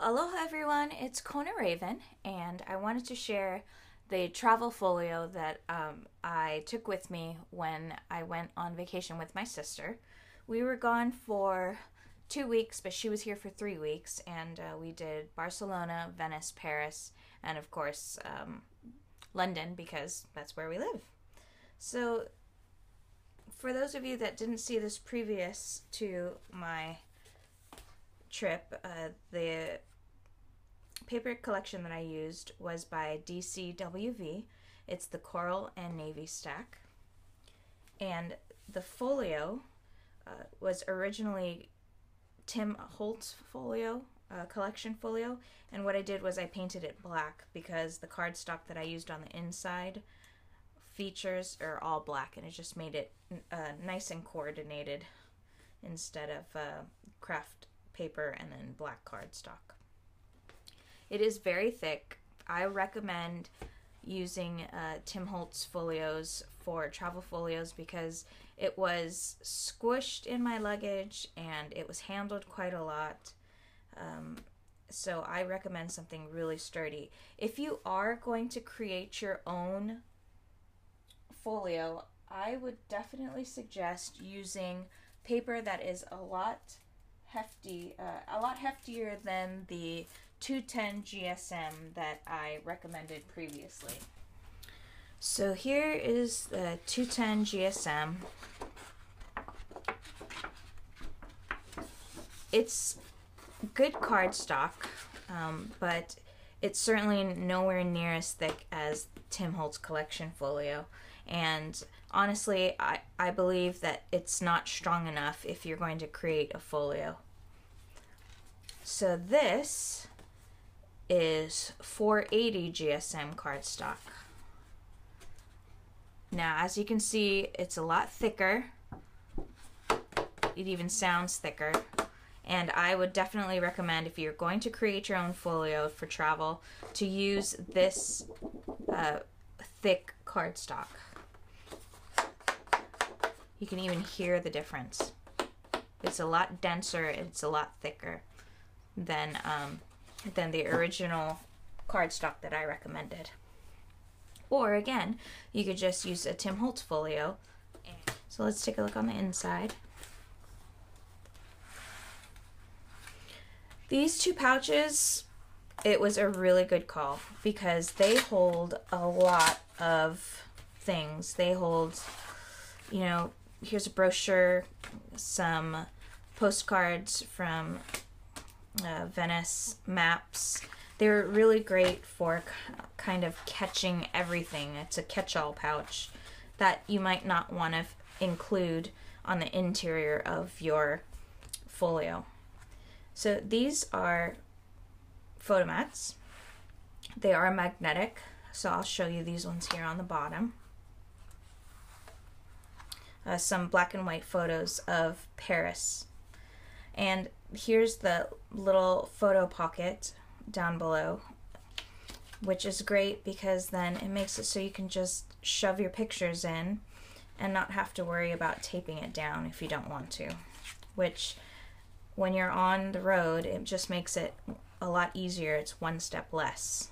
Aloha everyone, it's Kona Raven, and I wanted to share the travel folio that I took with me when I went on vacation with my sister. We were gone for 2 weeks, but she was here for 3 weeks, and we did Barcelona, Venice, Paris, and of course London, because that's where we live. So for those of you that didn't see this previous to my trip, the paper collection that I used was by DCWV. It's the Coral and Navy stack. And the folio was originally Tim Holtz Folio, Collection Folio. And what I did was I painted it black because the cardstock that I used on the inside features are all black, and it just made it nice and coordinated instead of craft paper and then black cardstock. It is very thick. I recommend using Tim Holtz folios for travel folios because it was squished in my luggage and it was handled quite a lot. So I recommend something really sturdy. If you are going to create your own folio, I would definitely suggest using paper that is a lot heftier than the 210 GSM that I recommended previously. So here is the 210 GSM. It's good cardstock, but it's certainly nowhere near as thick as Tim Holtz Collection Folio. And honestly, I believe that it's not strong enough if you're going to create a folio. So this is 480 GSM cardstock. Now, as you can see, it's a lot thicker. It even sounds thicker. And I would definitely recommend, if you're going to create your own folio for travel, to use this thick cardstock. You can even hear the difference. It's a lot denser, it's a lot thicker than the original cardstock that I recommended. Or again, you could just use a Tim Holtz folio. So let's take a look on the inside. These two pouches, it was a really good call because they hold a lot of things. They hold, you know, here's a brochure, some postcards from Venice, maps. They're really great for kind of catching everything. It's a catch-all pouch that you might not want to include on the interior of your folio. So these are photo mats. They are magnetic, so I'll show you these ones here on the bottom. Some black and white photos of Paris. And here's the little photo pocket down below, which is great because then it makes it so you can just shove your pictures in and not have to worry about taping it down if you don't want to, which when you're on the road, it just makes it a lot easier. It's one step less.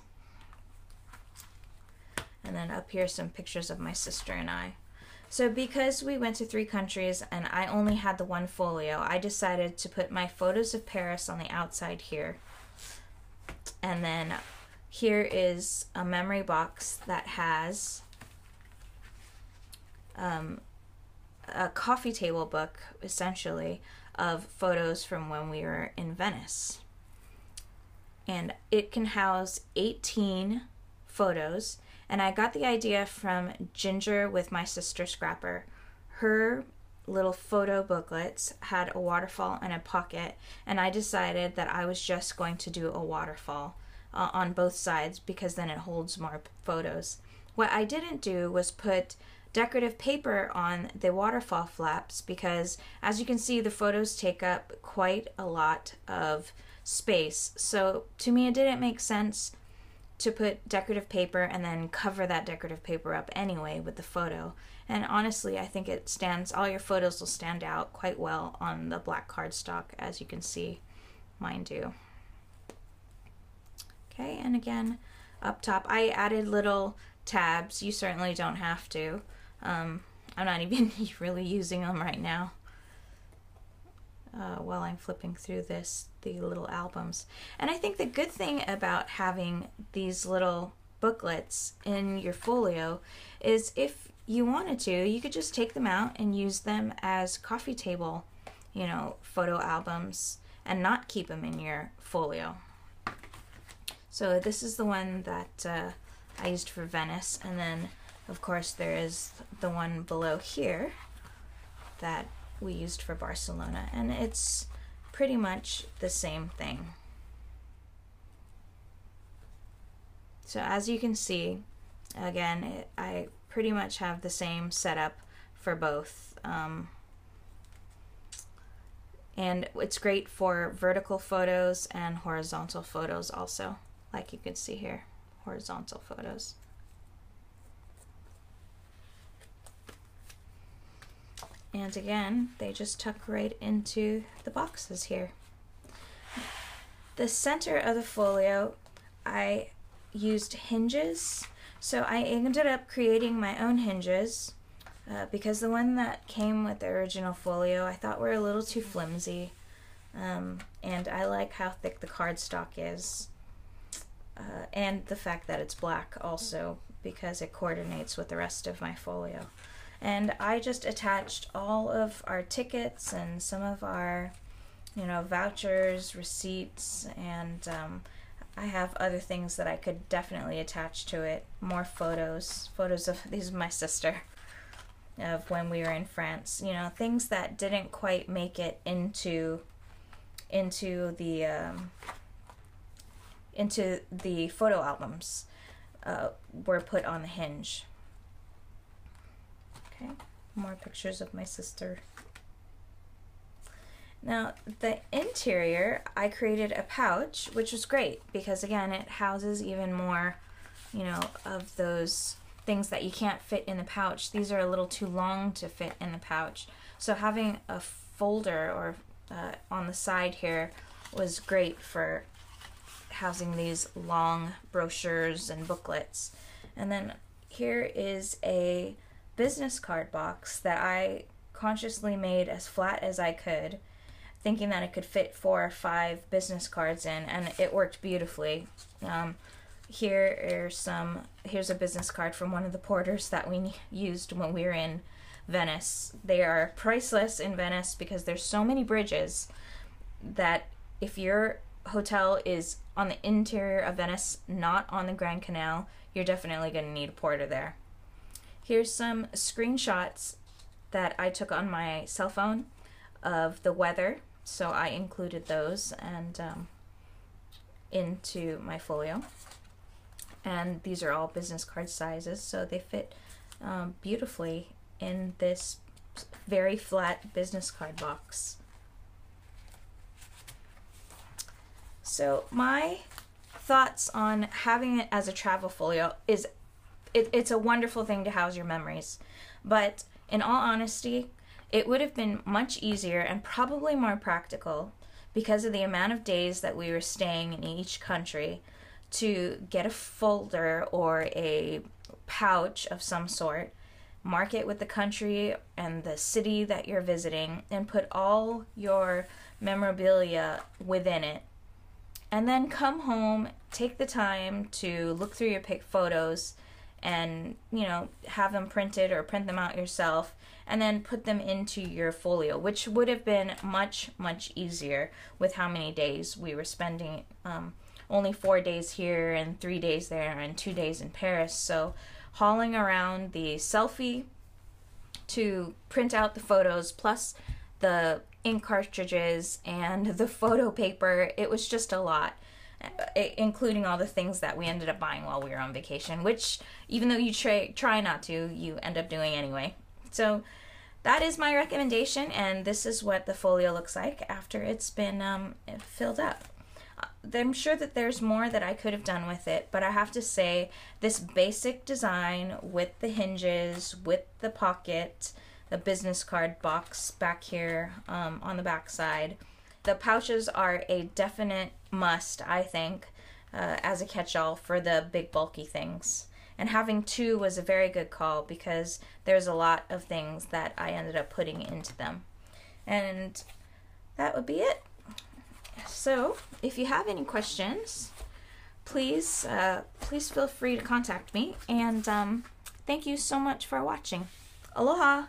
And then up here, some pictures of my sister and I. So because we went to 3 countries and I only had the one folio, I decided to put my photos of Paris on the outside here. And then here is a memory box that has a coffee table book, essentially, of photos from when we were in Venice. And it can house 18 photos. And I got the idea from Ginger with MySistersScrapper. Her little photo booklets had a waterfall and a pocket, and I decided that I was just going to do a waterfall on both sides because then it holds more photos. What I didn't do was put decorative paper on the waterfall flaps because, as you can see, the photos take up quite a lot of space. So to me, it didn't make sense to put decorative paper and then cover that decorative paper up anyway with the photo. And honestly, I think it stands, all your photos will stand out quite well on the black cardstock, as you can see mine do. Okay, and again, up top, I added little tabs. You certainly don't have to. I'm not even really using them right now while I'm flipping through the little albums. And I think the good thing about having these little booklets in your folio is if you wanted to, you could just take them out and use them as coffee table, you know, photo albums and not keep them in your folio. So this is the one that I used for Venice, and then of course there is the one below here that we used for Barcelona, and it's pretty much the same thing. So as you can see, again, I pretty much have the same setup for both. And it's great for vertical photos and horizontal photos also, like you can see here, horizontal photos. And again, they just tuck right into the boxes here. The center of the folio, I used hinges. So I ended up creating my own hinges because the one that came with the original folio I thought were a little too flimsy. And I like how thick the cardstock is. And the fact that it's black also, because it coordinates with the rest of my folio. And I just attached all of our tickets and some of our, you know, vouchers, receipts, and I have other things that I could definitely attach to it. More photos of, these is my sister, of when we were in France. You know, things that didn't quite make it into the photo albums were put on the hinge. Okay, more pictures of my sister. Now, the interior, I created a pouch, which was great because, again, it houses even more, you know, of those things that you can't fit in the pouch. These are a little too long to fit in the pouch. So having a folder or on the side here was great for housing these long brochures and booklets. And then here is a business card box that I consciously made as flat as I could, thinking that it could fit 4 or 5 business cards in, and it worked beautifully. Here's a business card from one of the porters that we used when we were in Venice. They are priceless in Venice because there's so many bridges that if your hotel is on the interior of Venice, not on the Grand Canal, you're definitely going to need a porter there. Here's some screenshots that I took on my cell phone of the weather, so I included those and into my folio. And these are all business card sizes, so they fit beautifully in this very flat business card box. So my thoughts on having it as a travel folio is it's a wonderful thing to house your memories, but in all honesty, it would have been much easier and probably more practical because of the amount of days that we were staying in each country to get a folder or a pouch of some sort, mark it with the country and the city that you're visiting, and put all your memorabilia within it. And then come home, take the time to look through your photos and, you know, have them printed or print them out yourself, and then put them into your folio, which would have been much, much easier with how many days we were spending. Only 4 days here and 3 days there and 2 days in Paris. So hauling around the selfie to print out the photos, plus the ink cartridges and the photo paper, it was just a lot. Including all the things that we ended up buying while we were on vacation, which even though you try not to, you end up doing anyway. So that is my recommendation, and this is what the folio looks like after it's been filled up. I'm sure that there's more that I could have done with it, but I have to say this basic design with the hinges, with the pocket, the business card box back here on the back side, the pouches are a definite must, I think. as a catch-all for the big bulky things. And having 2 was a very good call because there's a lot of things that I ended up putting into them. And that would be it. So if you have any questions, please feel free to contact me. And thank you so much for watching. Aloha!